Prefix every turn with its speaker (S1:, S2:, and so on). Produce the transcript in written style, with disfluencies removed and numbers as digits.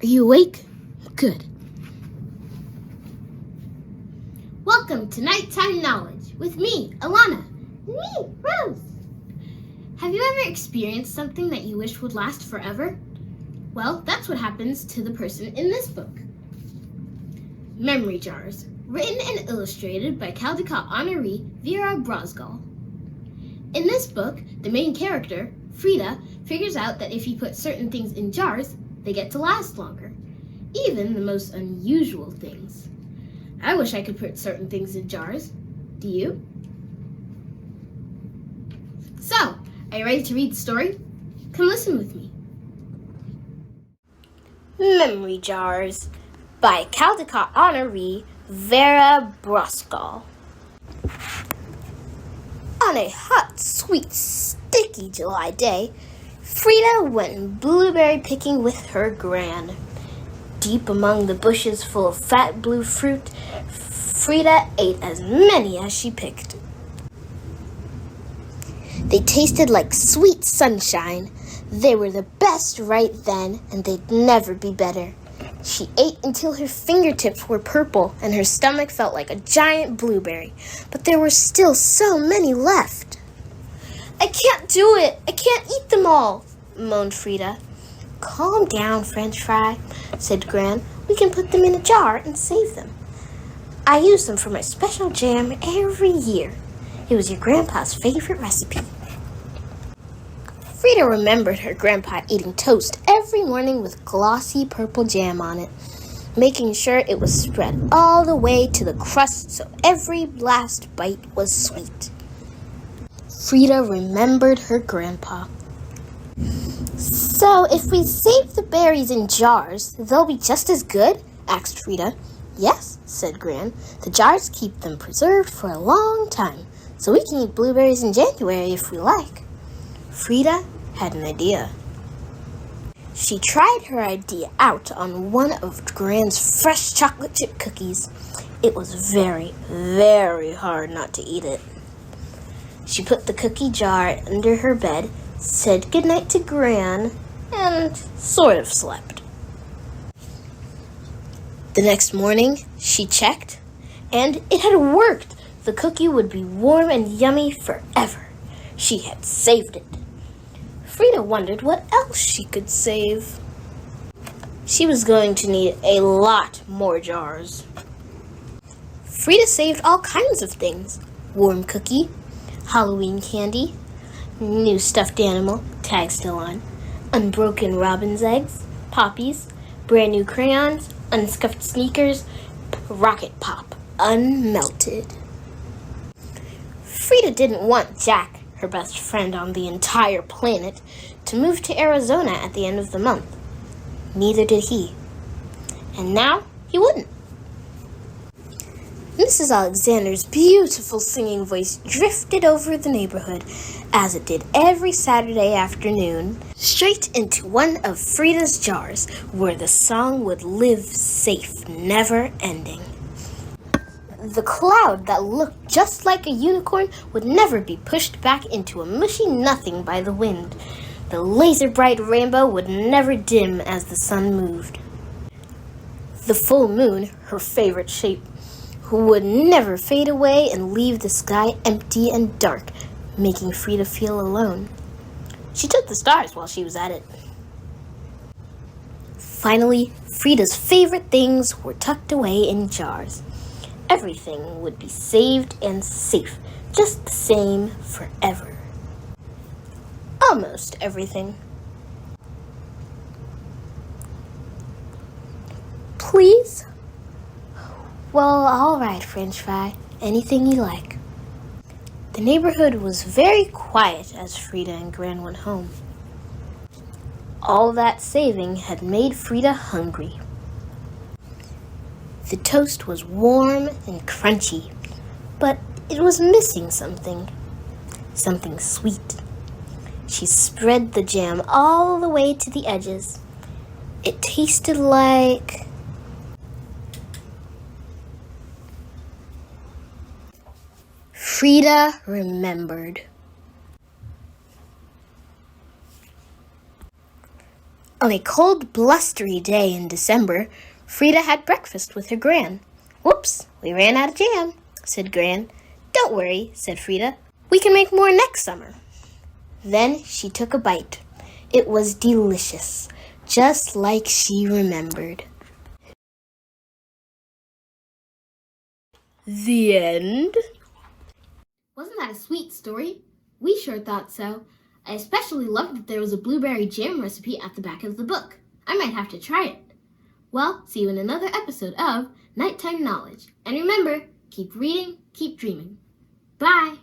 S1: you awake? Good. Welcome to Nighttime Knowledge with me, Alana. And me, Rose. Have you ever experienced something that you wish would last forever? Well, that's what happens to the person in this book. Memory Jars, written and illustrated by Caldecott honoree Vera Brosgol. In this book, the main character, Frida, figures out that if you put certain things in jars, they get to last longer, even the most unusual things. I wish I could put certain things in jars. Do you? So, are you ready to read the story? Come listen with me. Memory Jars by Caldecott honoree Vera Brosgol. On a hot, sweet, sticky July day, Frida went blueberry picking with her gran. Deep among the bushes full of fat blue fruit, Frida ate as many as she picked. They tasted like sweet sunshine. They were the best right then, and they'd never be better. She ate until her fingertips were purple and her stomach felt like a giant blueberry, but there were still so many left. I can't do it! I can't eat them all, moaned Frida. Calm down, French fry, said Gran. We can put them in a jar and save them. I use them for my special jam every year. It was your grandpa's favorite recipe. Frida remembered her grandpa eating toast every morning with glossy purple jam on it, making sure it was spread all the way to the crust so every last bite was sweet. Frida remembered her grandpa. So if we save the berries in jars, they'll be just as good? Asked Frida. Yes, said Gran. The jars keep them preserved for a long time, so we can eat blueberries in January if we like. Frida had an idea. She tried her idea out on one of Gran's fresh chocolate chip cookies. It was very, very hard not to eat it. She put the cookie jar under her bed, said goodnight to Gran, and sort of slept. The next morning, she checked, and it had worked. The cookie would be warm and yummy forever. She had saved it. Frida wondered what else she could save. She was going to need a lot more jars. Frida saved all kinds of things. Warm cookie, Halloween candy, new stuffed animal, tag still on, unbroken robin's eggs, poppies, brand new crayons, unscuffed sneakers, rocket pop, unmelted. Frida didn't want Jack, her best friend on the entire planet, to move to Arizona at the end of the month. Neither did he. And now he wouldn't. Mrs. Alexander's beautiful singing voice drifted over the neighborhood, as it did every Saturday afternoon, straight into one of Frida's jars, where the song would live safe, never ending. The cloud that looked just like a unicorn would never be pushed back into a mushy nothing by the wind. The laser-bright rainbow would never dim as the sun moved. The full moon, her favorite shape, would never fade away and leave the sky empty and dark, making Frida feel alone. She took the stars while she was at it. Finally, Frida's favorite things were tucked away in jars. Everything would be saved and safe, just the same forever. Almost everything. Please? Well, all right, French fry. Anything you like. The neighborhood was very quiet as Frida and Gran went home. All that saving had made Frida hungry. The toast was warm and crunchy, but it was missing something sweet. She spread the jam all the way to the edges. It tasted like... Frida remembered. On a cold, blustery day in December, Frida had breakfast with her Gran. "Whoops, we ran out of jam," said Gran. "Don't worry," said Frida. "We can make more next summer." Then she took a bite. It was delicious, just like she remembered. The end. Wasn't that a sweet story? We sure thought so. I especially loved that there was a blueberry jam recipe at the back of the book. I might have to try it. Well, see you in another episode of Nighttime Knowledge. And remember, keep reading, keep dreaming. Bye!